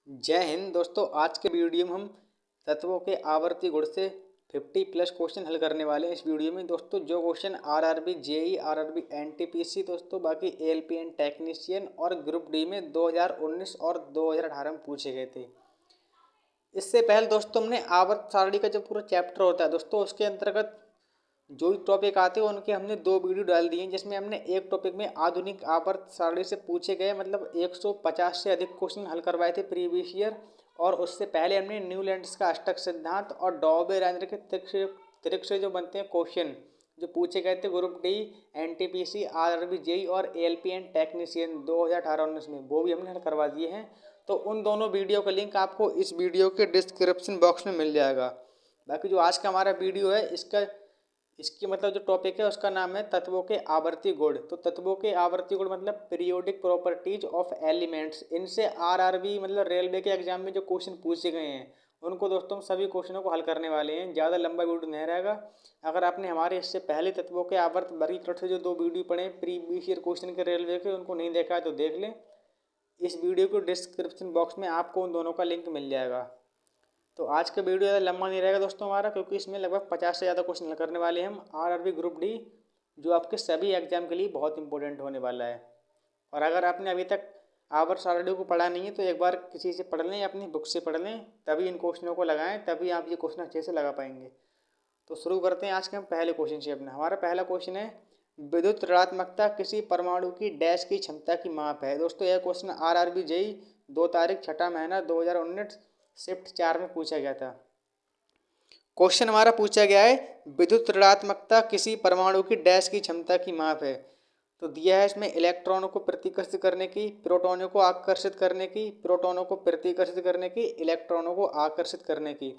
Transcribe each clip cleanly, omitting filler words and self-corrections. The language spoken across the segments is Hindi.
जय हिंद दोस्तों। आज के वीडियो में हम तत्वों के आवर्ती गुण से 50+ क्वेश्चन हल करने वाले हैं। इस वीडियो में दोस्तों जो question RRB JE, RRB NTPC, दोस्तों बाकी एलपीएन टेक्नीशियन और ग्रुप डी में 2019 और 2018 में पूछे गए थे। इससे पहले दोस्तों हमने आवर्त सारणी का जो पूरा चैप्टर होता है दोस्तों, उसके अंतर्गत जो भी टॉपिक आते हैं उनके हमने 2 वीडियो डाल दिए हैं, जिसमें हमने एक टॉपिक में आधुनिक आवर्त सारणी से पूछे गए मतलब 150 से अधिक क्वेश्चन हल करवाए थे प्रीवियस ईयर। और उससे पहले हमने न्यूलैंड्स का अष्टक सिद्धांत और डॉबे राजेंद्र के त्रिक से जो बनते हैं क्वेश्चन जो पूछे गए थे group D, NTPC, RRB JE और एलपीएन टेक्नीशियन 2018-19 में, वो भी हमने हल करवा दिए हैं। तो उन दोनों वीडियो का लिंक आपको इस वीडियो के डिस्क्रिप्शन बॉक्स में मिल जाएगा। बाकी जो आज का हमारा वीडियो है इसकी मतलब जो टॉपिक है उसका नाम है तत्वों के आवर्ती गुण। तो तत्वों के आवर्ती गुण मतलब पीरियोडिक प्रॉपर्टीज ऑफ एलिमेंट्स। इनसे आरआरबी मतलब रेलवे के एग्जाम में जो क्वेश्चन पूछे गए हैं उनको दोस्तों हम सभी क्वेश्चनों को हल करने वाले हैं। ज़्यादा लंबा वीडियो नहीं रहेगा। अगर आपने हमारे इससे पहले तत्वों के आवर्त वर्गीकरण से जो 2 वीडियो पढ़े प्रीवियस ईयर क्वेश्चन के रेलवे के, उनको नहीं देखा है तो देख लें। इस वीडियो को डिस्क्रिप्शन बॉक्स में आपको उन दोनों का लिंक मिल जाएगा। तो आज का वीडियो ज़्यादा लंबा नहीं रहेगा दोस्तों हमारा, क्योंकि इसमें लगभग 50 से ज़्यादा क्वेश्चन करने वाले हैं हम आरआरबी ग्रुप डी, जो आपके सभी एग्जाम के लिए बहुत इंपॉर्टेंट होने वाला है। और अगर आपने अभी तक आवर्त सारणी को पढ़ा नहीं है तो एक बार किसी से पढ़ लें, अपनी बुक से पढ़ लें, तभी इन क्वेश्चनों को लगाएं, तभी आप ये क्वेश्चन अच्छे से लगा पाएंगे। तो शुरू करते हैं आज के हम पहले क्वेश्चन से अपना। हमारा पहला क्वेश्चन है विद्युत ऋणात्मकता किसी परमाणु की डैश की क्षमता की माप है। दोस्तों यह क्वेश्चन आरआरबी जेई 2 तारीख 6 महीना 2019 शिफ्ट 4 में पूछा गया था। क्वेश्चन हमारा पूछा गया है विद्युत ऋणात्मकता किसी परमाणु की डैश की क्षमता की माप है। तो दिया है इसमें इलेक्ट्रॉनों को प्रतिकर्षित करने की, प्रोटॉनों को आकर्षित करने की, प्रोटॉनों को प्रतिकर्षित करने की, इलेक्ट्रॉनों को आकर्षित करने की।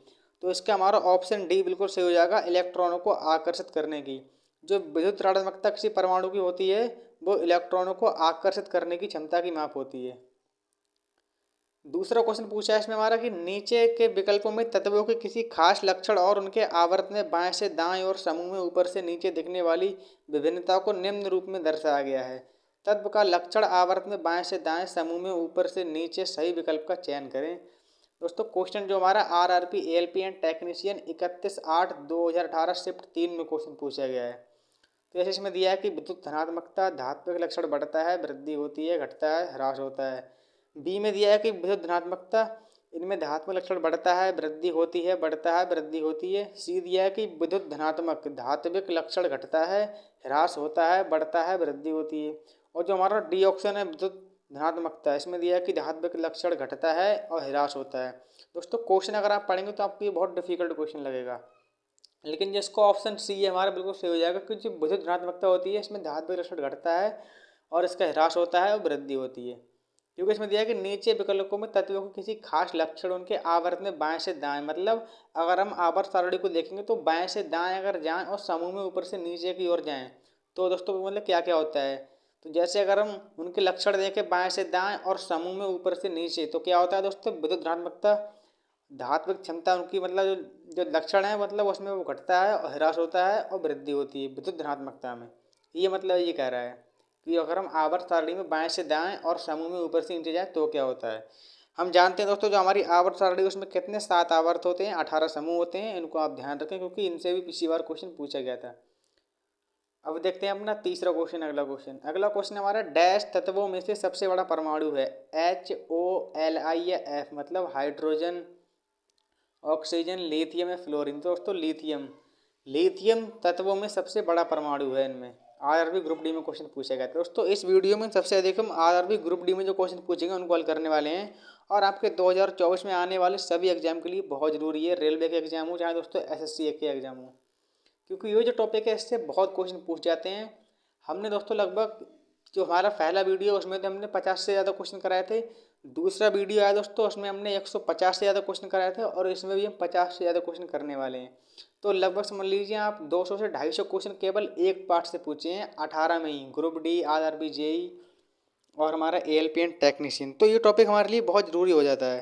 तो इसका हमारा ऑप्शन डी बिल्कुल सही हो जाएगा, इलेक्ट्रॉनों को आकर्षित करने की। जो विद्युत ऋणात्मकता किसी परमाणु की होती है वो इलेक्ट्रॉनों को आकर्षित करने की क्षमता की माप होती है। दूसरा क्वेश्चन पूछा है इसमें हमारा कि नीचे के विकल्पों में तत्वों के किसी खास लक्षण और उनके आवर्त में बाएं से दाएं और समूह में ऊपर से नीचे दिखने वाली विभिन्नता को निम्न रूप में दर्शाया गया है। तत्व का लक्षण आवर्त में बाएं से दाएं समूह में ऊपर से नीचे सही विकल्प का चयन करें। दोस्तों क्वेश्चन जो हमारा आरआरबी एलपीएन टेक्नीशियन 31/8/2018 शिफ्ट 3 में क्वेश्चन पूछा गया है। तो जैसे इसमें दिया है कि विद्युत धनात्मकता धात्विक लक्षण बढ़ता है, वृद्धि होती है, घटता है, ह्रास होता है। बी में दिया है कि विद्युत धनात्मकता इनमें धात्मक लक्षण बढ़ता है, वृद्धि होती है, बढ़ता है, वृद्धि होती है। सी दिया है कि विद्युत धनात्मक धात्विक लक्षण घटता है, ह्रास होता है, बढ़ता है, वृद्धि होती है। और जो हमारा डी ऑप्शन है विद्युत धनात्मकता, इसमें दिया है कि धात्विक लक्षण घटता है और ह्रास होता है। दोस्तों क्वेश्चन अगर आप पढ़ेंगे तो आपको ये बहुत डिफिकल्ट क्वेश्चन लगेगा, लेकिन जिसको ऑप्शन सी है हमारा बिल्कुल सही हो जाएगा, क्योंकि जो विद्युत ऋणात्मकता होती है इसमें धात्विक लक्षण घटता है और इसका ह्रास होता है और वृद्धि होती है। क्योंकि इसमें दिया है कि नीचे विकल्पों में तत्वों के किसी खास लक्षण उनके आवर्त में बाएं से दाएं, मतलब अगर हम आवर्त सारणी को देखेंगे तो बाएं से दाएं अगर जाएं और समूह में ऊपर से नीचे की ओर जाएं तो दोस्तों मतलब क्या क्या होता है। तो जैसे अगर हम उनके लक्षण देखें बाएं से दाएं और समूह में ऊपर से नीचे, तो क्या होता है दोस्तों, विद्युत ऋणात्मकता धात्विक क्षमता उनकी मतलब जो लक्षण है मतलब उसमें वो घटता है और ह्रास होता है और वृद्धि होती है विद्युत धनात्मकता में। ये मतलब ये कह रहा है कि अगर हम आवर्त सारणी में बाएं से दाएं और समूह में ऊपर से नीचे जाए तो क्या होता है। हम जानते हैं दोस्तों जो हमारी आवर्त सारणी उसमें कितने 7 आवर्त होते हैं, 18 समूह होते हैं। इनको आप ध्यान रखें क्योंकि इनसे भी पिछली बार क्वेश्चन पूछा गया था। अब देखते हैं अपना तीसरा क्वेश्चन। अगला क्वेश्चन हमारा डैश तत्वों में से सबसे बड़ा परमाणु है। HOLI या F मतलब हाइड्रोजन, ऑक्सीजन, लिथियम या फ्लोरीन। तो दोस्तों लिथियम तत्वों में सबसे बड़ा परमाणु है। इनमें आरआरबी ग्रुप डी में क्वेश्चन पूछा गया था। दोस्तों इस वीडियो में सबसे अधिक हम आरआरबी ग्रुप डी में जो क्वेश्चन पूछेंगे उनको हल करने वाले हैं, और आपके 2024 में आने वाले सभी एग्जाम के लिए बहुत जरूरी है, रेलवे के एग्जाम हो चाहे दोस्तों एसएससी के एग्जाम हो, क्योंकि ये जो टॉपिक है इससे बहुत क्वेश्चन पूछ जाते हैं। हमने दोस्तों लगभग जो हमारा पहला वीडियो उसमें तो हमने 50 से ज़्यादा क्वेश्चन कराए थे। दूसरा वीडियो आया दोस्तों उसमें हमने 150 से ज़्यादा क्वेश्चन कराए थे, और इसमें भी हम 50 से ज़्यादा क्वेश्चन करने वाले हैं। तो लगभग समझ लीजिए आप 200 से 250 क्वेश्चन केवल एक पार्ट से पूछे हैं 18 में ही, ग्रुप डी, आरआरबी जेई और हमारा एएलपीएन टेक्नीशियन। तो ये टॉपिक हमारे लिए बहुत ज़रूरी हो जाता है।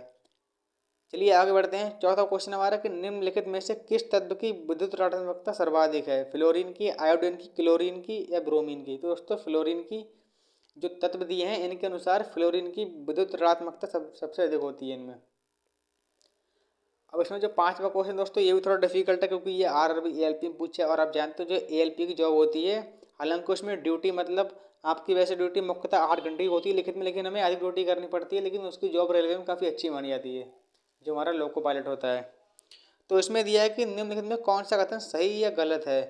चलिए आगे बढ़ते हैं। चौथा क्वेश्चन हमारा कि निम्नलिखित में से किस तत्व की विद्युत ऋणात्मकता सर्वाधिक है। फ्लोरीन की, आयोडीन की, क्लोरीन की या ब्रोमीन की। तो दोस्तों फ्लोरीन की जो तत्व दिए हैं इनके अनुसार फ्लोरीन की विद्युत ऋणात्मकता सबसे अधिक होती है इनमें। अब इसमें जो पांचवा क्वेश्चन दोस्तों ये भी थोड़ा डिफिकल्ट है, क्योंकि ये आरआरबी एएलपी में पूछा है और आप जानते हो जो एएलपी की जॉब होती है, हालांकि उसमें ड्यूटी मतलब आपकी वैसे ड्यूटी मुख्यतः 8 घंटे की होती है लिखित में, लेकिन हमें अधिक ड्यूटी करनी पड़ती है, लेकिन उसकी जॉब रेलवे में काफ़ी अच्छी मानी जाती है, जो हमारा लोको पायलट होता है। तो इसमें दिया है कि निम्नलिखित में कौन सा कथन सही या गलत है।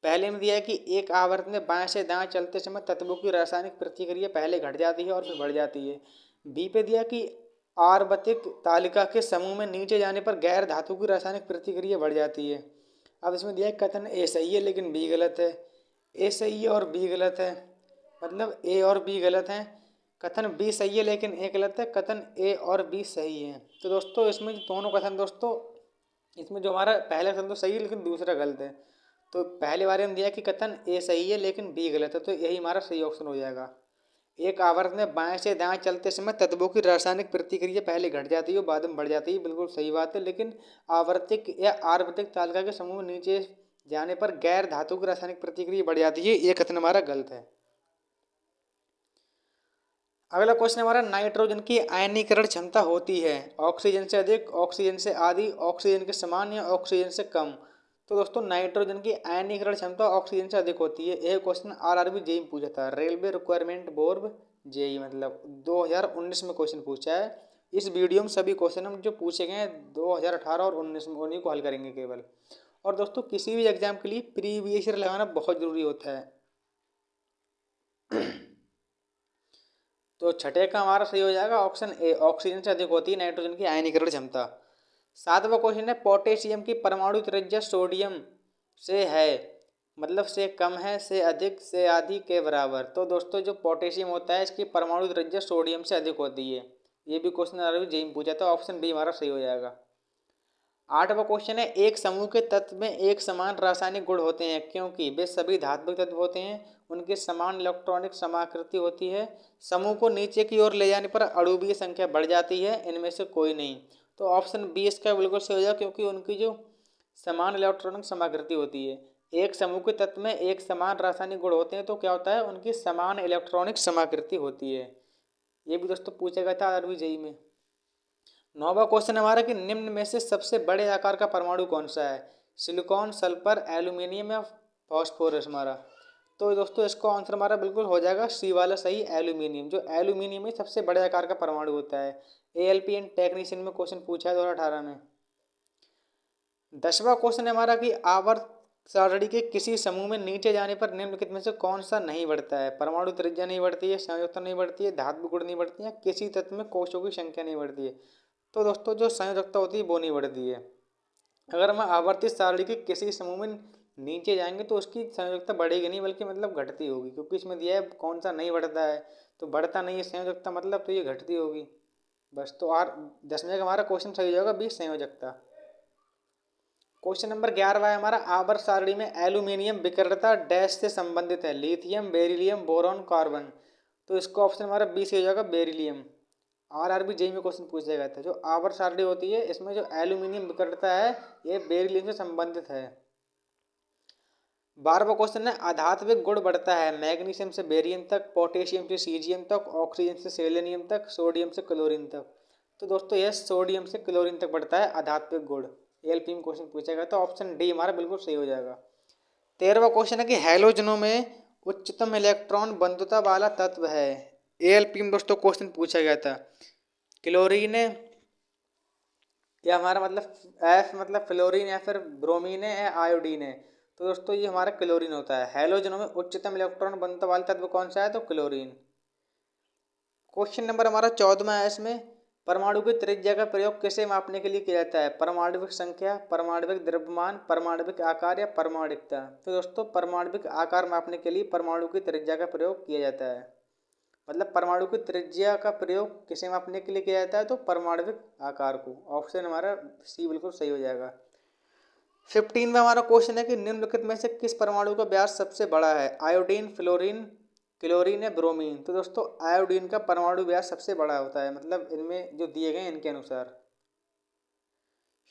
पहले में दिया है कि एक आवर्त में बाएं से दाएं चलते समय तत्वों की रासायनिक प्रतिक्रिया पहले घट जाती है और फिर बढ़ जाती है। बी पे दिया कि आवर्तिक तालिका के समूह में नीचे जाने पर गैर धातु की रासायनिक प्रतिक्रिया बढ़ जाती है। अब इसमें दिया है कथन ए सही है लेकिन बी गलत है। ए सही है और बी गलत है, मतलब ए और बी गलत हैं। कथन बी सही है लेकिन ए गलत है, कथन ए और बी सही है। तो दोस्तों इसमें दोनों कथन दोस्तों, इसमें जो हमारा पहला कथन तो सही है लेकिन दूसरा गलत है। तो पहले बारे में दिया कि कथन ए सही है लेकिन बी गलत है, तो यही हमारा सही ऑप्शन हो जाएगा। एक आवर्त में बाएं से दाएं चलते समय तत्वों की रासायनिक प्रतिक्रिया पहले घट जाती है बाद में बढ़ जाती है, बिल्कुल सही बात है। लेकिन आवर्तिक या आवर्तिक तालिका के समूह में नीचे जाने पर गैर धातु की रासायनिक प्रतिक्रिया बढ़ जाती है, ये कथन हमारा गलत है। अगला क्वेश्चन हमारा नाइट्रोजन की आयनीकरण क्षमता होती है ऑक्सीजन से अधिक, ऑक्सीजन से आधी, ऑक्सीजन के समान या ऑक्सीजन से कम। तो दोस्तों नाइट्रोजन की आयनीकरण क्षमता ऑक्सीजन से अधिक होती है। यह क्वेश्चन आरआरबी जेई में पूछा था, रेलवे रिक्वायरमेंट बोर्ड जेई, मतलब 2019 में क्वेश्चन पूछा है। इस वीडियो में सभी क्वेश्चन हम जो पूछे गए हैं 2018 और 19 में, उन्हीं को हल करेंगे केवल। और दोस्तों किसी भी एग्जाम के लिए प्रीवियस ईयर लगाना बहुत ज़रूरी होता है। तो छठे का हमारा सही हो जाएगा ऑप्शन ए, ऑक्सीजन से अधिक होती है नाइट्रोजन की आयनीकरण क्षमता। सातवां क्वेश्चन है पोटेशियम की परमाणु त्रिज्या सोडियम से है, मतलब से कम है, से अधिक, से आधी, के बराबर। तो दोस्तों जो पोटेशियम होता है इसकी परमाणु त्रिज्या सोडियम से अधिक होती है। ये भी क्वेश्चन अभी जेई में पूछा था, ऑप्शन बी हमारा सही हो जाएगा। आठवां क्वेश्चन है एक समूह के तत्व में एक समान रासायनिक गुण होते हैं क्योंकि वे सभी धात्विक तत्व होते हैं, उनके समान इलेक्ट्रॉनिक समाकृति होती है, समूह को नीचे की ओर ले जाने पर अणुवीय संख्या बढ़ जाती है, इनमें से कोई नहीं। तो ऑप्शन बी इसका बिल्कुल सही हो जाएगा, क्योंकि उनकी जो समान इलेक्ट्रॉनिक समाकृति होती है। एक समूह के तत्व में एक समान रासायनिक गुण होते हैं तो क्या होता है, उनकी समान इलेक्ट्रॉनिक समाकृति होती है। ये भी दोस्तों पूछा गया था आरआरबी जेई में। नौवां क्वेश्चन हमारा कि निम्न में से सबसे बड़े आकार का परमाणु कौन सा है, सिलिकॉन, सल्फर, एल्यूमिनियम या फॉस्फोरस हमारा। तो दोस्तों इसका आंसर हमारा बिल्कुल हो जाएगा सी वाला सही, एल्यूमिनियम। जो एल्यूमिनियम में सबसे बड़े आकार का परमाणु होता है। एएलपी एंड टेक्नीशियन में क्वेश्चन पूछा है 2018 में। 10वां क्वेश्चन है हमारा कि आवर्त सारणी के किसी समूह में नीचे जाने पर निम्नलिखित में से कौन सा नहीं बढ़ता है। परमाणु त्रिज्या नहीं बढ़ती है, संयोजकता नहीं बढ़ती है, धातु गुण नहीं बढ़ती है, किसी तत्व में कोषों की संख्या नहीं बढ़ती है। तो दोस्तों जो संयोजकता होती है वो नहीं बढ़ती है। अगर हम आवर्ती सारणी के किसी समूह में नीचे जाएंगे तो उसकी संयोजकता बढ़ेगी नहीं बल्कि मतलब घटती होगी, क्योंकि इसमें दिया है कौन सा नहीं बढ़ता है, तो बढ़ता नहीं है संयोजकता, मतलब तो ये घटती होगी बस। तो 10वें का हमारा क्वेश्चन सही होगा बी, संयोजकता। क्वेश्चन नंबर 11 है हमारा आवर्त सारणी में एल्यूमिनियम विकर्णता डैश से संबंधित है, लिथियम, बेरिलियम, बोरॉन, कार्बन। तो इसका ऑप्शन हमारा बी से हो जाएगा, बेरिलियम। आरआरबी जेई में क्वेश्चन पूछा गया था। जो आवर्त सारणी होती है इसमें जो एल्यूमिनियम विकर्णता है ये बेरिलियम से संबंधित है। 12वां क्वेश्चन है आधात्विक गुण बढ़ता है मैग्नीशियम से बेरियम तक, पोटेशियम से सीजियम तक, ऑक्सीजन से सेलेनियम तक, सोडियम से क्लोरीन तक। तो दोस्तों यह सोडियम से क्लोरीन तक बढ़ता है आधात्विक गुण। एएलपी में क्वेश्चन पूछा गया तो ऑप्शन डी हमारा बिल्कुल सही हो जाएगा। 13वां क्वेश्चन है कि हैलोजनों में उच्चतम इलेक्ट्रॉन बंधुता वाला तत्व है। एएलपी में दोस्तों क्वेश्चन पूछा गया था, क्लोरीन है या हमारा मतलब एफ मतलब फ्लोरीन या फिर ब्रोमीन है या आयोडीन है। तो दोस्तों ये हमारा क्लोरीन होता है। हैलोजनों में उच्चतम इलेक्ट्रॉन बंधुता वाला तत्व कौन सा है, तो क्लोरीन। क्वेश्चन नंबर हमारा 14वां है, इसमें परमाणु की त्रिज्या का प्रयोग किसे मापने के लिए किया जाता है, परमाणविक संख्या, परमाणविक द्रव्यमान, परमाणविक आकार या परमाणुकता। तो दोस्तों परमाणविक आकार मापने के लिए परमाणु की त्रिज्या का प्रयोग किया जाता है, मतलब परमाणु की त्रिज्या का प्रयोग किसे मापने के लिए किया जाता है, तो परमाणविक आकार को। ऑप्शन हमारा सी बिल्कुल सही हो जाएगा। 15 में हमारा क्वेश्चन है कि निम्नलिखित में से किस परमाणु का व्यास सबसे बड़ा है, आयोडीन, फ्लोरीन, क्लोरीन या ब्रोमीन। तो दोस्तों आयोडीन का परमाणु व्यास सबसे बड़ा होता है, मतलब इनमें जो दिए गए इनके अनुसार।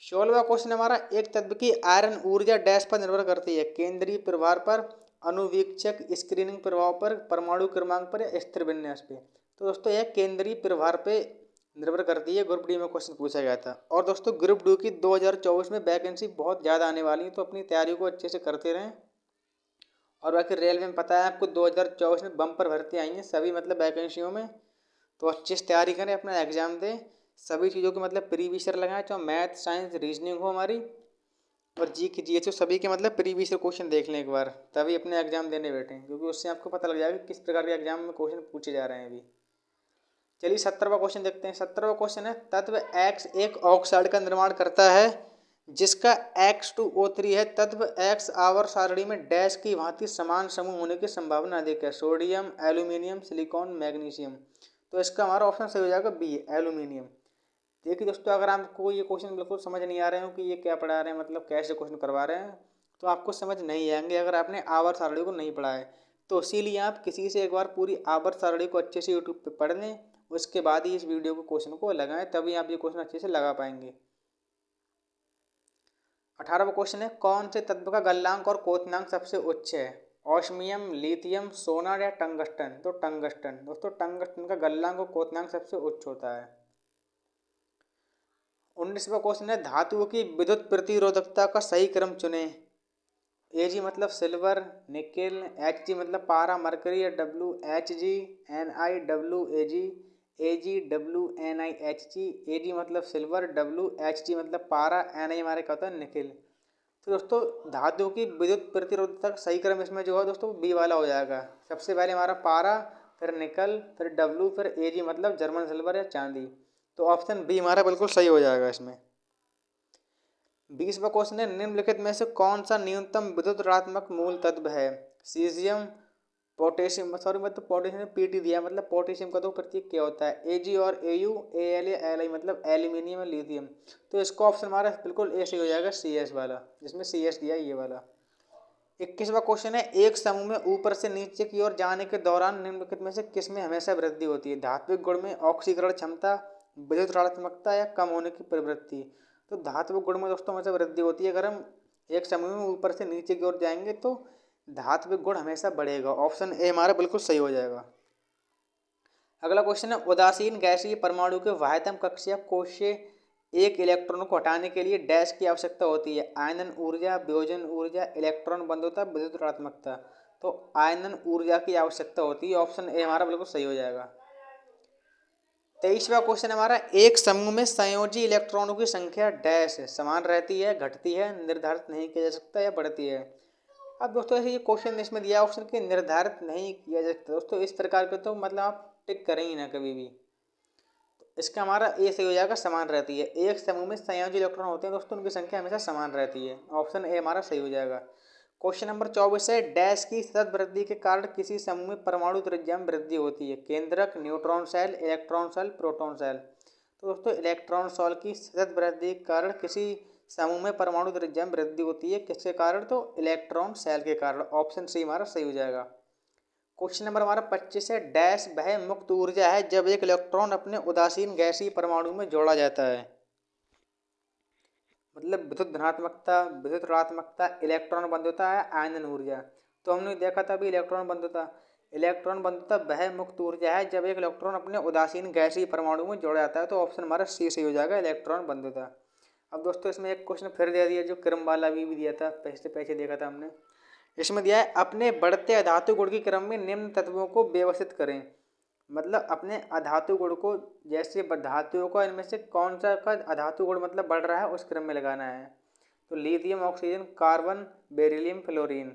16वां क्वेश्चन हमारा एक तत्व की आयरन ऊर्जा डैश पर निर्भर करती है, केंद्रीय प्रभार पर, अनुवीक्षक स्क्रीनिंग प्रभाव पर, परमाणु क्रमांक पर या स्थिर विन्यास पे। तो दोस्तों यह केंद्रीय प्रभार पे निर्भर करती है। ग्रुप डी में क्वेश्चन पूछा गया था। और दोस्तों ग्रुप डी की 2024 में वैकेंसी बहुत ज़्यादा आने वाली है, तो अपनी तैयारी को अच्छे से करते रहें। और बाकी रेलवे में पता है आपको 2024 में बम्पर भर्ती आई है सभी मतलब वैकेंसियों में, तो अच्छे से तैयारी करें, अपना एग्जाम दें, सभी चीज़ों के मतलब प्रीवियस ईयर लगाएं, चाहे मैथ साइंस रीजनिंग हो हमारी, और जी की जी सभी के मतलब प्रीवियस ईयर क्वेश्चन देख लें एक बार, तभी अपने एग्जाम देने बैठें, क्योंकि उससे आपको पता लग जाएगा कि किस प्रकार के एग्जाम में क्वेश्चन पूछे जा रहे हैं अभी। चलिए 17वां क्वेश्चन देखते हैं। 17वां क्वेश्चन है, तत्व X एक ऑक्साइड का निर्माण करता है जिसका X2O3 है, तत्व X आवर्त सारणी में डैश की भांति समान समूह होने की संभावना अधिक है, सोडियम, एल्यूमिनियम, सिलिकॉन, मैग्नीशियम। तो इसका हमारा ऑप्शन सही हो जाएगा बी, एल्यूमिनियम। देखिए दोस्तों, अगर आपको ये क्वेश्चन बिल्कुल समझ नहीं आ रहे हो कि ये क्या पढ़ा रहे हैं, मतलब कैसे क्वेश्चन करवा रहे हैं, तो आपको समझ नहीं आएंगे अगर आपने आवर्त सारणी को नहीं पढ़ा है। तो इसीलिए आप किसी से एक बार पूरी आवर्त सारणी को अच्छे से यूट्यूब पे पढ़ लें, उसके बाद ही इस वीडियो को क्वेश्चन को लगाएं, तभी आप ये क्वेश्चन अच्छे से लगा पाएंगे। 18वां क्वेश्चन है, कौन से तत्व का गलनांक और क्वोथनांक सबसे उच्च है, ऑस्मियम, लिथियम, सोना या टंगस्टन। तो टंगस्टन। दोस्तों टंगस्टन का गलनांक और क्वोथनांक सबसे उच्च होता है। 19वां क्वेश्चन है, धातुओं की विद्युत प्रतिरोधकता का सही क्रम चुने, Ag मतलब सिल्वर, निकेल, Hg मतलब पारा मरकरी या WHg, Ni WAg, Ag मतलब सिल्वर, WHg मतलब पारा, Ni हमारे क्या होता है निकेल। तो दोस्तों धातु की विद्युत प्रतिरोधकता का सही क्रम इसमें जो है दोस्तों बी वाला हो जाएगा। सबसे पहले हमारा पारा, फिर निकल, फिर W, फिर Ag मतलब जर्मन सिल्वर या चांदी। तो ऑप्शन बी हमारा बिल्कुल सही हो जाएगा इसमें। 20वां क्वेश्चन है, निम्नलिखित में से कौन सा न्यूनतम विद्युत ऋणात्मक मूल तत्व है, सीजियम, पोटेशियम, सॉरी मतलब पोटेशियम पीटी दिया, मतलब पोटेशियम का तो प्रतीक क्या होता है, Ag और Au, Al या Li मतलब एल्यूमिनियम और लिथियम। तो इसका ऑप्शन हमारा बिल्कुल ए सही हो जाएगा, CS वाला, जिसमें CS दिया ये वाला। 21वां क्वेश्चन है, एक समूह में ऊपर से नीचे की ओर जाने के दौरान निम्नलिखित में से किसमें हमेशा वृद्धि होती है, धात्विक गुण में, ऑक्सीकरण क्षमता, विद्युत ऋणात्मकता या कम होने की प्रवृत्ति। तो धात्विक गुण में दोस्तों हमेशा वृद्धि होती है। अगर हम एक समूह में ऊपर से नीचे की ओर जाएंगे तो धात्विक गुण हमेशा बढ़ेगा। ऑप्शन ए हमारा बिल्कुल सही हो जाएगा। अगला क्वेश्चन है, उदासीन गैसीय परमाणु के बाह्यतम कक्षीय कोश से एक इलेक्ट्रॉन को हटाने के लिए डैश की आवश्यकता होती है, आयनन ऊर्जा, वियोजन ऊर्जा, इलेक्ट्रॉन बंधुता, विद्युत ऋणात्मकता। तो आयनन ऊर्जा की आवश्यकता होती है। ऑप्शन ए हमारा बिल्कुल सही हो जाएगा। 23वां क्वेश्चन हमारा, एक समूह में संयोजी इलेक्ट्रॉनों की संख्या डैश समान रहती है, घटती है, निर्धारित नहीं किया जा सकता या बढ़ती है। अब दोस्तों ऐसे ये क्वेश्चन इसमें दिया ऑप्शन के निर्धारित नहीं किया जा सकता, दोस्तों इस प्रकार के तो मतलब आप टिक करें ही ना कभी भी। तो इसका हमारा ए सही हो जाएगा, समान रहती है। एक समूह में संयोजी इलेक्ट्रॉन होते हैं दोस्तों, उनकी संख्या हमेशा समान रहती है। ऑप्शन ए हमारा सही हो जाएगा। क्वेश्चन नंबर 24 है, डैश की सतत वृद्धि के कारण किसी समूह में परमाणु त्रिज्या में वृद्धि होती है, केंद्रक, neutron shell, electron shell, proton shell. तो दोस्तों इलेक्ट्रॉन शेल की सतत वृद्धि के कारण किसी समूह में परमाणु त्रिज्या में वृद्धि होती है, किसके कारण, तो इलेक्ट्रॉन शेल के कारण। ऑप्शन सी हमारा सही हो जाएगा। क्वेश्चन नंबर हमारा 25 है, डैश वह मुक्त ऊर्जा है जब एक इलेक्ट्रॉन अपने उदासीन गैसीय परमाणु में जोड़ा जाता है, मतलब विद्युत धनात्मकता, विद्युत ऋणात्मकता, इलेक्ट्रॉन बंधुता है, आयनन ऊर्जा। तो हमने देखा था अभी इलेक्ट्रॉन बंधुता। इलेक्ट्रॉन बंधुता वह मुक्त ऊर्जा है जब एक इलेक्ट्रॉन अपने उदासीन गैसीय परमाणु में जोड़ा जाता है। तो ऑप्शन हमारा सी सही हो जाएगा, इलेक्ट्रॉन बंधुता। अब दोस्तों इसमें एक क्वेश्चन फिर दे दिया जो क्रम वाला भी दिया था, पहले देखा था हमने। इसमें दिया है, अपने बढ़ते अधातु गुण के क्रम में निम्न तत्वों को व्यवस्थित करें, मतलब अपने अधातु गुण को, जैसे धातुओं का इनमें से कौन सा का अधातु गुण मतलब बढ़ रहा है उस क्रम में लगाना है। तो lithium, oxygen, carbon, beryllium, fluorine.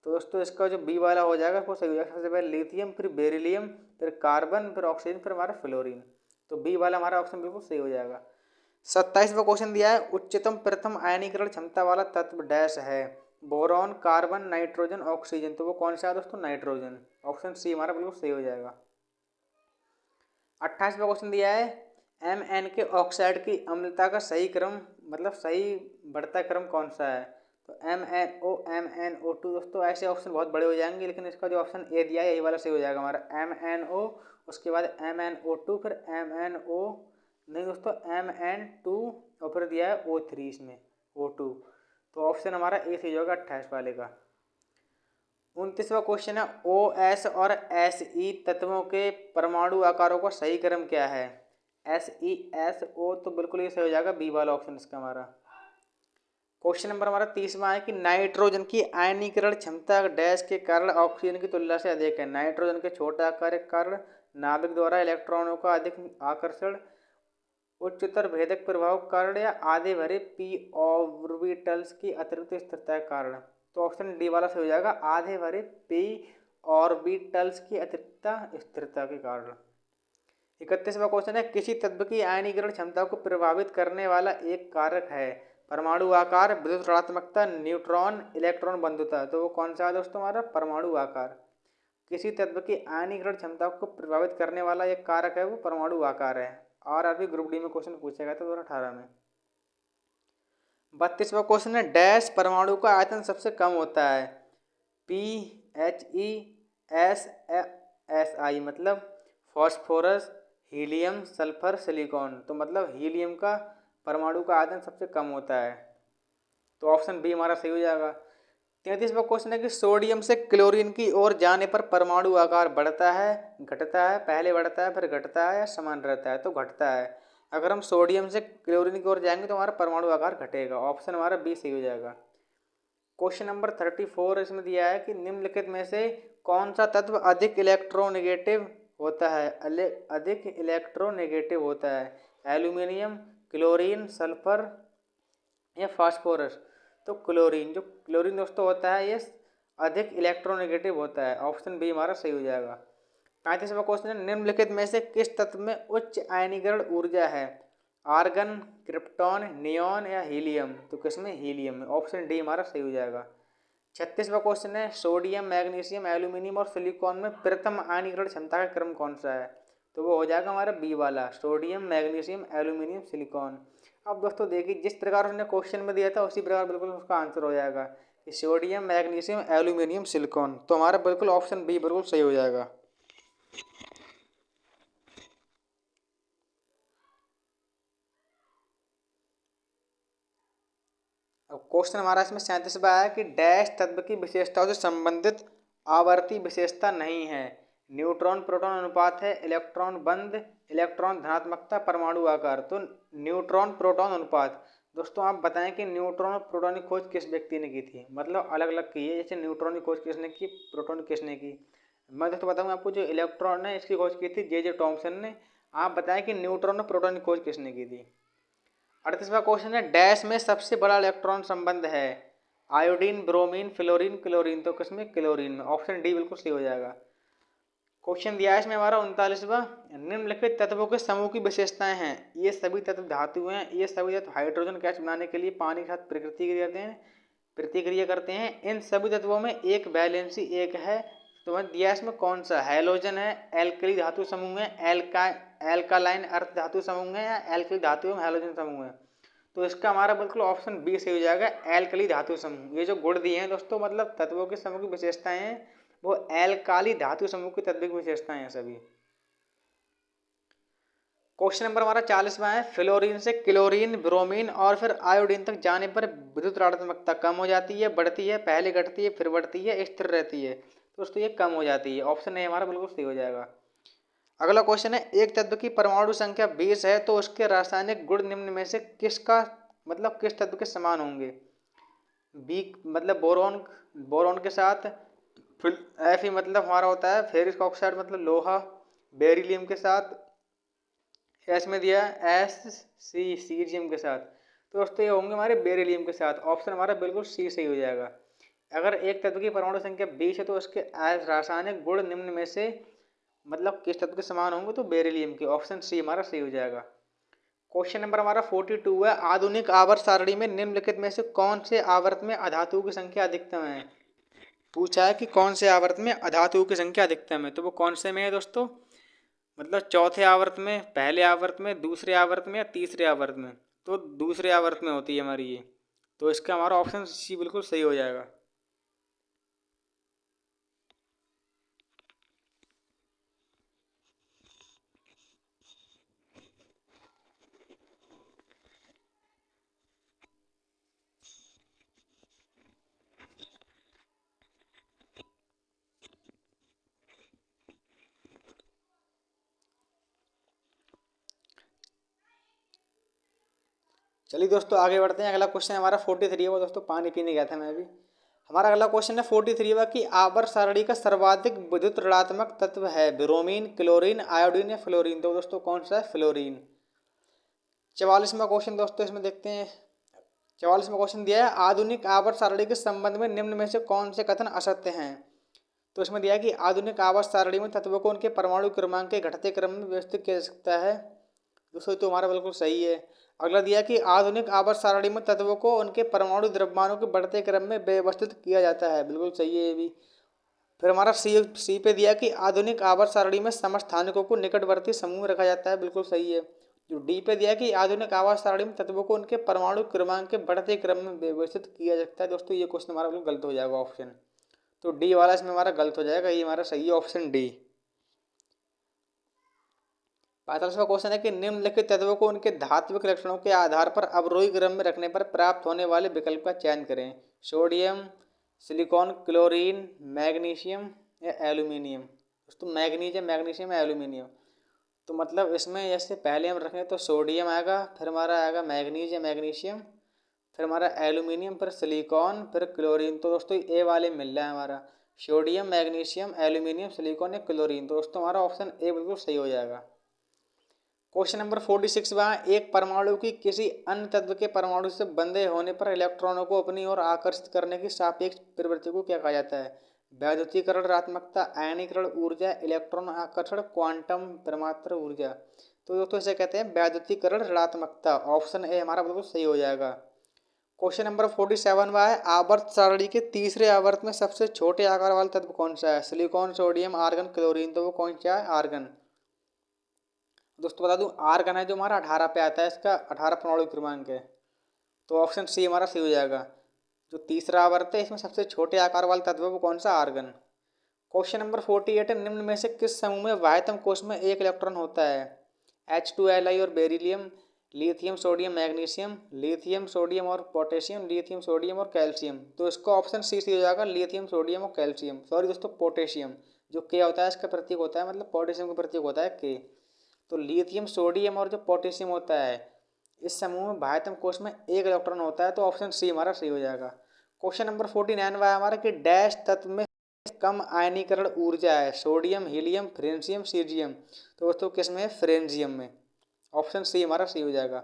तो दोस्तों इसका जो बी वाला हो जाएगा वो सही हो जाएगा। सबसे पहले लिथियम, फिर बेरिलियम, फिर कार्बन, फिर ऑक्सीजन, फिर हमारा फ्लोरीन। तो बी वाला हमारा ऑप्शन बिल्कुल सही हो जाएगा। 27वां क्वेश्चन दिया है, उच्चतम प्रथम आयनीकरण क्षमता वाला तत्व डैश है, बोरॉन, कार्बन, नाइट्रोजन, ऑक्सीजन। तो वो कौन सा है दोस्तों, नाइट्रोजन। ऑप्शन सी हमारा बिल्कुल सही हो जाएगा। 28वां क्वेश्चन दिया है, Mn के ऑक्साइड की अम्लता का सही क्रम, मतलब सही बढ़ता क्रम कौन सा है। तो MnO, MnO2। दोस्तों ऐसे ऑप्शन बहुत बड़े हो जाएंगे, लेकिन इसका जो ऑप्शन ए दिया है यही वाला सही हो जाएगा हमारा, MnO, उसके बाद MnO2, फिर MnO नहीं दोस्तों Mn2, और फिर दिया है O3 इसमें, O2। तो ऑप्शन हमारा ए सही होगा 28 वाले का। 29वां क्वेश्चन है OS और SE तत्वों के परमाणु आकारों का सही क्रम क्या है। SESO तो बिल्कुल ये सही हो जाएगा, बी वाला ऑप्शन इसका हमारा। क्वेश्चन नंबर हमारा 30वां है कि नाइट्रोजन की आयनीकरण क्षमता डैश के कारण ऑक्सीजन की तुलना से अधिक है। नाइट्रोजन के छोटे आकार के कारण नाभिक द्वारा इलेक्ट्रॉनों का अधिक आकर्षण, उच्चतर भेदक प्रभाव के कारण, या आधे भरे p ऑर्बिटल्स की अतिरिक्त स्थिरता के कारण। तो ऑप्शन डी वाला सही हो जाएगा, आधे भरे p ऑर्बिटल्स की अतिरिक्त स्थिरता के कारण। 31वां क्वेश्चन है किसी तत्व की आयनीकरण क्षमता को प्रभावित करने वाला एक कारक है। परमाणु आकार, विद्युत ऋणात्मकता, न्यूट्रॉन, इलेक्ट्रॉन बंधुता। तो वो कौन सा है दोस्तों हमारा, परमाणु आकार। किसी तत्व की आयनीकरण क्षमता को प्रभावित करने वाला एक कारक है वो परमाणु आकार है। आरआरबी ग्रुप डी में क्वेश्चन पूछा गया था 2018 में। 32वां क्वेश्चन है डैश परमाणु का आयतन सबसे कम होता है। PHESSI मतलब फॉस्फोरस, हीलियम, सल्फर, सिलिकॉन। तो मतलब हीलियम का परमाणु का आयतन सबसे कम होता है। तो ऑप्शन बी हमारा सही हो जाएगा। 33वां क्वेश्चन है कि सोडियम से क्लोरीन की ओर जाने पर परमाणु आकार बढ़ता है, घटता है, पहले बढ़ता है फिर घटता है, या समान रहता है। तो घटता है। अगर हम सोडियम से क्लोरीन की ओर जाएंगे तो हमारा परमाणु आकार घटेगा। ऑप्शन हमारा बी सही हो जाएगा। क्वेश्चन नंबर 34 इसमें दिया है कि निम्नलिखित में से कौन सा तत्व अधिक इलेक्ट्रोनेगेटिव होता है। अधिक इलेक्ट्रोनेगेटिव होता है, एल्यूमिनियम, क्लोरीन, सल्फर, या फास्फोरस। तो क्लोरीन, जो क्लोरीन दोस्तों होता है ये अधिक इलेक्ट्रोनेगेटिव होता है। ऑप्शन बी हमारा सही हो जाएगा। 35वां क्वेश्चन है निम्नलिखित में से किस तत्व में उच्च आयनीकरण ऊर्जा है। आर्गन, क्रिप्टॉन, नियॉन, या हीलियम। तो किसमें, हीलियम में। ऑप्शन डी हमारा सही हो जाएगा। 36वां क्वेश्चन है सोडियम, मैग्नीशियम, एल्यूमिनियम और सिलिकॉन में प्रथम आयनीकरण क्षमता का क्रम कौन सा है। तो वो हो जाएगा हमारा बी वाला, सोडियम, मैग्नीशियम, एल्यूमिनियम, सिलिकॉन। अब दोस्तों देखिए जिस प्रकार उसने क्वेश्चन में दिया था उसी प्रकार बिल्कुल उसका आंसर हो जाएगा कि सोडियम, मैग्नीशियम, एल्यूमिनियम, सिलिकॉन। तो हमारा बिल्कुल ऑप्शन बी बिल्कुल सही हो जाएगा। अब क्वेश्चन हमारा इसमें 37वां है कि डैश तत्व की विशेषताओं से संबंधित आवर्ती विशेषता नहीं है। न्यूट्रॉन प्रोटॉन अनुपात है, इलेक्ट्रॉन बंद, इलेक्ट्रॉन धनात्मकता, परमाणु आकार। तो न्यूट्रॉन प्रोटॉन अनुपात। दोस्तों आप बताएं कि न्यूट्रॉन और प्रोटॉन की खोज किस व्यक्ति ने की थी, मतलब अलग अलग की है। जैसे न्यूट्रॉन की खोज किसने की, प्रोटॉन किसने की। मैं दोस्तों बताऊंगा आपको, जो इलेक्ट्रॉन है इसकी खोज की थी जे टॉमसन ने। आप बताएं कि न्यूट्रॉन और प्रोटॉन की खोज किसने की थी। 38वां क्वेश्चन है डैश में सबसे बड़ा इलेक्ट्रॉन संबंध है। Iodine, bromine, fluorine, chlorine. तो किसमें, क्लोरीन में। ऑप्शन डी बिल्कुल सही हो जाएगा। क्वेश्चन दिया है इसमें हमारा 39वां, निम्नलिखित तत्वों के समूह की विशेषताएं हैं। ये सभी तत्व धातु हैं, ये सभी तत्व हाइड्रोजन गैस बनाने के लिए पानी के साथ प्रतिक्रिया करते हैं। इन सभी तत्वों में एक वैलेंसी एक है। तो मैं दिया इसमें कौन सा, हैलोजन है, एल्कली धातु समूह है, एल्कालाइन अर्थ धातु समूह है, या एल्कली धातु एवं हैलोजन समूह है। तो इसका हमारा बिल्कुल ऑप्शन बी सही हो जाएगा, एल्कली धातु समूह। ये जो गुण दिए हैं दोस्तों, मतलब तत्वों के समूह की विशेषताएं हैं, वो एल्काली धातु समूह की तत्व की विशेषताएं हैं सभी। क्वेश्चन नंबर हमारा 40वां है फ्लोरीन से क्लोरीन, ब्रोमीन और फिर आयोडीन तक जाने पर विद्युत ऋणात्मकता कम हो जाती है, बढ़ती है, पहले घटती है फिर बढ़ती है, स्थिर रहती है। तो दोस्तों ये कम हो जाती है। ऑप्शन ए हमारा बिल्कुल सही हो जाएगा। अगला क्वेश्चन है एक तत्व की परमाणु संख्या 20 है तो उसके रासायनिक गुण निम्न में से किसका, मतलब किस तत्व के समान होंगे। बी मतलब बोरोन, बोरोन के साथ। फिर एफ मतलब हमारा होता है फेरिक ऑक्साइड मतलब लोहा, बेरिलियम के साथ। एस में दिया एस सी सीरियम के साथ। तो दोस्तों ये होंगे हमारे बेरिलियम के साथ। ऑप्शन हमारा बिल्कुल सी सही हो जाएगा। अगर एक तत्व की परमाणु संख्या 20 है तो उसके रासायनिक गुण निम्न में से मतलब किस तत्व के समान होंगे, तो बेरिलियम के। ऑप्शन सी हमारा सही हो जाएगा। क्वेश्चन नंबर हमारा 42 है आधुनिक आवर्त सारणी में निम्नलिखित में से कौन से आवर्त में अधातुओं की संख्या अधिकतम है। पूछा है कि कौन से आवर्त में अधातुओं की संख्या अधिकतम है। तो वो कौन से में है दोस्तों, मतलब चौथे आवर्त में, पहले आवर्त में, दूसरे आवर्त में, या तीसरे आवर्त में। तो दूसरे आवर्त में होती है हमारी ये। तो इसका हमारा ऑप्शन सी बिल्कुल सही हो जाएगा। चलिए दोस्तों आगे बढ़ते हैं। अगला क्वेश्चन हमारा 43 है। वो दोस्तों पानी पीने गया था मैं अभी। हमारा अगला क्वेश्चन है 43वां कि आवर्त सारणी का सर्वाधिक विद्युत ऋणात्मक तत्व है ब्रोमीन, क्लोरीन, आयोडीन या फ्लोरीन। तो दोस्तों कौन सा है? फ्लोरीन। 44वां क्वेश्चन दोस्तों इसमें देखते हैं। 44वां क्वेश्चन दिया है आधुनिक आवर्त सारणी के संबंध में निम्न में से कौन से कथन असत्य हैं। तो इसमें दिया है कि आधुनिक आवर्त सारणी में तत्वों को उनके परमाणु क्रमांक के घटते क्रम में व्यवस्थित किया जा सकता है। दोस्तों तो हमारा बिल्कुल सही है। अगला दिया कि आधुनिक आवर्त सारणी में तत्वों को उनके परमाणु द्रव्यमानों के बढ़ते क्रम में व्यवस्थित किया जाता है। बिल्कुल सही है ये भी। फिर हमारा सी पे दिया कि आधुनिक आवर्त सारणी में समस्थानिकों को निकटवर्ती समूह में रखा जाता है। बिल्कुल सही है। जो डी पे दिया कि आधुनिक आवर्त सारणी में तत्वों को उनके परमाणु क्रमांक के बढ़ते क्रम में व्यवस्थित किया जाता है। दोस्तों ये क्वेश्चन हमारा बिल्कुल गलत हो जाएगा ऑप्शन। तो डी वाला इसमें हमारा गलत हो जाएगा। ये हमारा सही है ऑप्शन डी। 45वां क्वेश्चन है कि निम्नलिखित तत्वों को उनके धात्विक लक्षणों के आधार पर अवरोही क्रम में रखने पर प्राप्त होने वाले विकल्प का चयन करें। सोडियम, सिलिकॉन, क्लोरीन, मैग्नीशियम या एल्यूमिनियम। दोस्तों मैग्नीशियम, मैग्नीशियम या एल्यूमिनियम। तो मतलब इसमें जैसे पहले हम रखें तो सोडियम आएगा, फिर हमारा आएगा मैग्नीशियम, मैग्नीशियम, फिर हमारा एल्यूमिनियम, फिर सिलिकॉन, फिर क्लोरीन। तो दोस्तों ए वाले मिल रहा है हमारा सोडियम, मैग्नीशियम, एल्यूमिनियम, सिलिकॉन या क्लोरीन। तो दोस्तों हमारा ऑप्शन ए बिल्कुल सही हो जाएगा। क्वेश्चन नंबर 46वां एक परमाणु की किसी अन्य तत्व के परमाणु से बंधे होने पर इलेक्ट्रॉनों को अपनी ओर आकर्षित करने की सापेक्ष प्रवृत्ति को क्या कहा जाता है? वैद्युतीकरण ऋणात्मकता, आयनीकरण ऊर्जा, इलेक्ट्रॉन आकर्षण, क्वांटम परमात्र ऊर्जा। तो दोस्तों इसे कहते हैं वैद्युतीकरण ऋणात्मकता। ऑप्शन ए हमारा बिल्कुल सही हो जाएगा। क्वेश्चन नंबर 47वां है आवर्त सारणी के तीसरे आवर्त में सबसे छोटे आकार वाला तत्व कौन सा है? Silicon, sodium, argon, chlorine. तो वो कौन सा है? आर्गन। दोस्तों बता दूं आर्गन है जो हमारा 18 पे आता है, इसका 18 परमाणु क्रमांक है। तो ऑप्शन सी हमारा सही हो जाएगा। जो तीसरा आवर्त है इसमें सबसे छोटे आकार वाला तत्व है वो कौन सा? आर्गन। क्वेश्चन नंबर 48 है निम्न में से किस समूह में वाह्यतम कोश में एक इलेक्ट्रॉन होता है? H2Li और beryllium, lithium, sodium, magnesium, lithium, sodium और पोटेशियम, लिथियम, सोडियम और कैल्शियम। तो इसका ऑप्शन सी हो जाएगा लिथियम, सोडियम और कैल्शियम। सॉरी दोस्तों पोटेशियम। जो के होता है इसका प्रतीक होता है, मतलब पोटेशियम का प्रतीक होता है के। तो लिथियम, सोडियम और जो पोटेशियम होता है इस समूह में बाह्यतम कोश में एक इलेक्ट्रॉन होता है। तो ऑप्शन सी हमारा सही हो जाएगा। क्वेश्चन नंबर 49 है हमारा कि डैश तत्व में कम आयनीकरण ऊर्जा है? Sodium, helium, francium, caesium. तो दोस्तों किस में? फ्रेंजियम में। ऑप्शन सी हमारा सही हो जाएगा।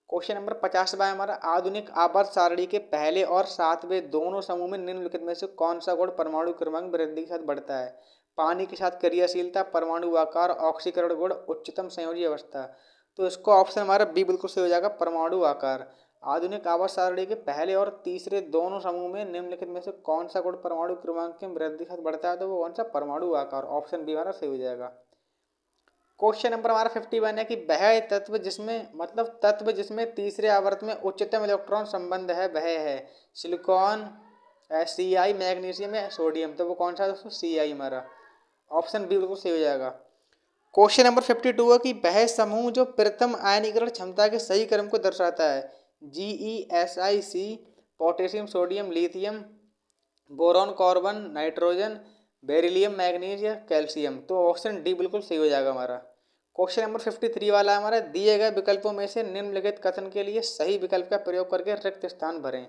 क्वेश्चन नंबर 50 है हमारा आधुनिक आवर्त सारणी के पहले और सातवें दोनों समूह में निम्नलिखित में से कौन सा गुण परमाणु क्रमांक वृद्धि के साथ बढ़ता है? पानी के साथ क्रियाशीलता, परमाणु आकार, ऑक्सीकरण गुण, उच्चतम संयोजी अवस्था। तो इसको ऑप्शन हमारा बी बिल्कुल सही हो जाएगा, परमाणु आकार। आधुनिक आवर्त सारणी के पहले और तीसरे दोनों समूह में निम्नलिखित में से कौन सा गुण परमाणु क्रमांक की वृद्धि के साथ बढ़ता है? तो वो कौन सा? परमाणु आकार। ऑप्शन बी हमारा सही हो जाएगा। क्वेश्चन नंबर हमारा 51 है कि वह तत्व जिसमें मतलब तत्व जिसमें तीसरे आवर्त में उच्चतम इलेक्ट्रॉन संबंध है वह है सिलिकॉन, Ci, मैग्नीशियम या सोडियम। तो वो कौन सा? दोस्तों Ci हमारा। ऑप्शन बी बिल्कुल सही हो जाएगा। क्वेश्चन नंबर 52 है कि वह समूह जो प्रथम आयनीकरण क्षमता के सही क्रम को दर्शाता है? GeSiC, potassium, sodium, lithium, boron, carbon, nitrogen, beryllium, manganese या कैल्शियम। तो ऑप्शन डी बिल्कुल सही हो जाएगा हमारा। क्वेश्चन नंबर 53 वाला हमारा दिए गए विकल्पों में से निम्नलिखित कथन के लिए सही विकल्प का प्रयोग करके रिक्त स्थान भरें।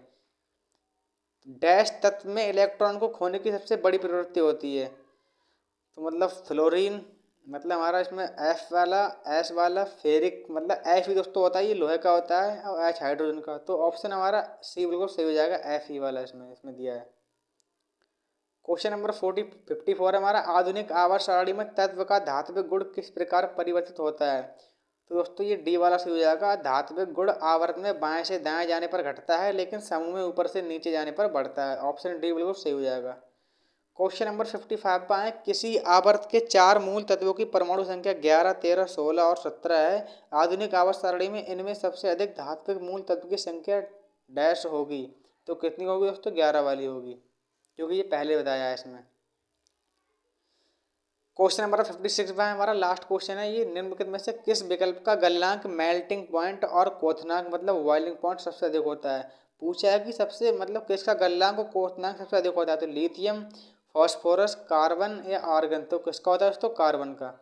डैश तत्व में इलेक्ट्रॉन को खोने की सबसे बड़ी प्रवृत्ति होती है? तो मतलब फ्लोरीन, मतलब हमारा इसमें एफ वाला, एस वाला, फेरिक, मतलब एफ ही दोस्तों होता है ये लोहे का होता है और एच हाइड्रोजन का। तो ऑप्शन हमारा सी बिल्कुल सही हो जाएगा, एफ ही वाला इसमें दिया है। क्वेश्चन नंबर 54 हमारा आधुनिक आवर्त सारणी में तत्व का धात्विक गुण किस प्रकार परिवर्तित होता है? तो दोस्तों ये डी वाला सही हो जाएगा। धात्विक गुण आवर्त में बाएं से दाएं जाने पर घटता है लेकिन समूह में ऊपर से नीचे जाने पर बढ़ता है। ऑप्शन डी बिल्कुल सही हो जाएगा। क्वेश्चन नंबर 55 पर है किसी आवर्त के चार मूल तत्वों की परमाणु संख्या 11, 13, 16 और 17 है। आधुनिक आवर्त सारणी में इनमें सबसे अधिक धात्विक मूल तत्व की संख्या डैश होगी। तो कितनी होगी दोस्तों? 11 वाली होगी, क्योंकि ये पहले बताया है इसमें। क्वेश्चन नंबर 56 में हमारा लास्ट क्वेश्चन है ये निम्नलिखित में से किस विकल्प का गलनांक मेल्टिंग पॉइंट और क्वथनांक मतलब बॉइलिंग पॉइंट सबसे अधिक होता है? पूछा है कि सबसे मतलब किसका गलनांक और क्वथनांक सबसे अधिक होता है? तो लिथियम, फॉस्फोरस, कार्बन या आर्गन। तो किसका होता है दोस्तों? कार्बन का।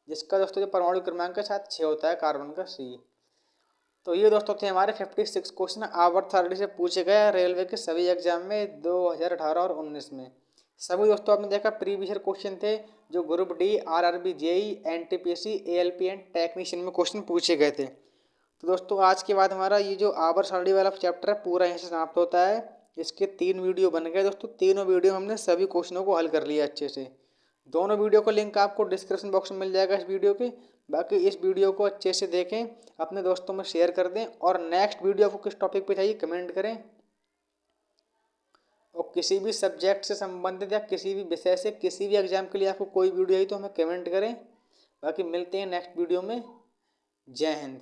जिसका दोस्तों जो परमाणु क्रमांक के साथ 6 होता है कार्बन का, सी। तो ये दोस्तों थे हमारे 56 क्वेश्चन आवर्त सारणी से पूछे गए रेलवे के सभी एग्जाम में 2018 और 19 में। सभी दोस्तों आपने देखा प्रीवियस क्वेश्चन थे जो group D, RRB, JE, NTPC, ALP and technician में क्वेश्चन पूछे गए थे। तो दोस्तों आज के बाद हमारा ये जो आवर्त सारणी वाला चैप्टर है पूरा यहाँ से समाप्त होता है। इसके 3 वीडियो बन गए दोस्तों, तीनों वीडियो हमने सभी क्वेश्चनों को हल कर लिया अच्छे से। दोनों वीडियो का लिंक आपको डिस्क्रिप्शन बॉक्स में मिल जाएगा इस वीडियो के। बाकी इस वीडियो को अच्छे से देखें, अपने दोस्तों में शेयर कर दें और नेक्स्ट वीडियो को किस टॉपिक पे चाहिए कमेंट करें। और किसी भी सब्जेक्ट से संबंधित या किसी भी विषय से किसी भी एग्जाम के लिए आपको कोई वीडियो आई तो हमें कमेंट करें। बाकी मिलते हैं नेक्स्ट वीडियो में। जय हिंद।